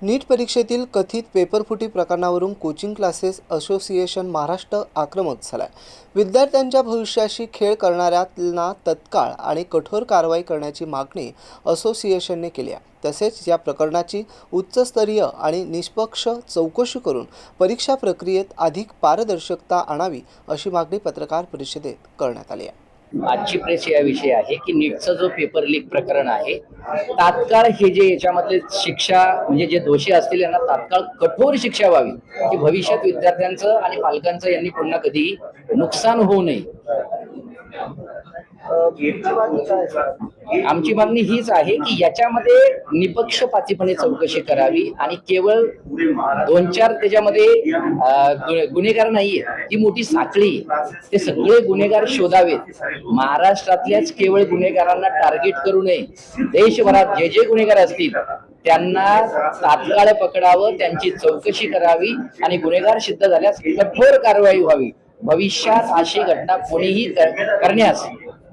नीट परीक्षेतील कथित पेपरफुटी प्रकरणावरून कोचिंग क्लासेस असोसिएशन महाराष्ट्र आक्रमक झालाय। विद्यार्थ्यांच्या भविष्याशी खेळ करणाऱ्यांना तत्काळ आणि कठोर कारवाई करण्याची मागणी असोसिएशनने केली आहे। तसेच या प्रकरणाची उच्चस्तरीय आणि निष्पक्ष चौकशी करून परीक्षा प्रक्रियेत अधिक पारदर्शकता आणावी अशी मागणी पत्रकार परिषदेत करण्यात आली आहे। आजची प्रेस याविषयी आहे की नीटचा जो पेपर लीक प्रकरण आहे, तात्काळ हे जे याच्यामधले शिक्षा म्हणजे जे दोषी असतील यांना तात्काळ कठोर शिक्षा व्हावी की भविष्यात विद्यार्थ्यांचं आणि पालकांचं यांनी पुन्हा कधीही नुकसान होऊ नये। आमची मागणी हीच आहे की याच्यामध्ये निपक्षपातीपणे चौकशी करावी आणि केवळ 2-4 त्याच्यामध्ये गुन्हेगार नाहीये, ही मोठी साखळी, ते सगळे गुन्हेगार शोधावेत। महाराष्ट्रातल्याच केवळ गुन्हेगारांना टार्गेट करू नये, देशभरात जे जे गुन्हेगार असतील त्यांना तात्काळ पकडावं, त्यांची चौकशी करावी आणि गुन्हेगार सिद्ध झाल्यास कठोर कारवाई व्हावी। भविष्यात अशी घटना कोणीही करण्यास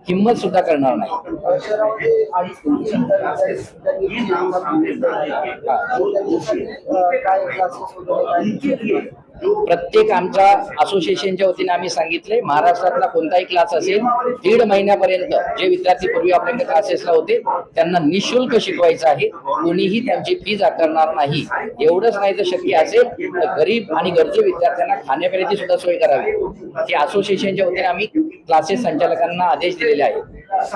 हिम्मत सुद्धा करणार नाही। प्रत्येक आमच्या असोसिएशनच्या वतीने आम्ही सांगितले, महाराष्ट्रातला कोणताही क्लास असेल 1.5 महिन्यापर्यंत जे विद्यार्थी पूर्वी आपल्याकडे क्लासेसला होते त्यांना निशुल्क शिकवायचं आहे, कोणीही त्यांची फीज आकारणार नाही। एवढंच नाही तर शक्य असेल तर गरीब आणि गरजू विद्यार्थ्यांना खाण्यापिण्याची सुद्धा सोय करावी, हे असोसिएशनच्या वतीने आम्ही क्लासेस संचालकांना आदेश दिलेले आहेत।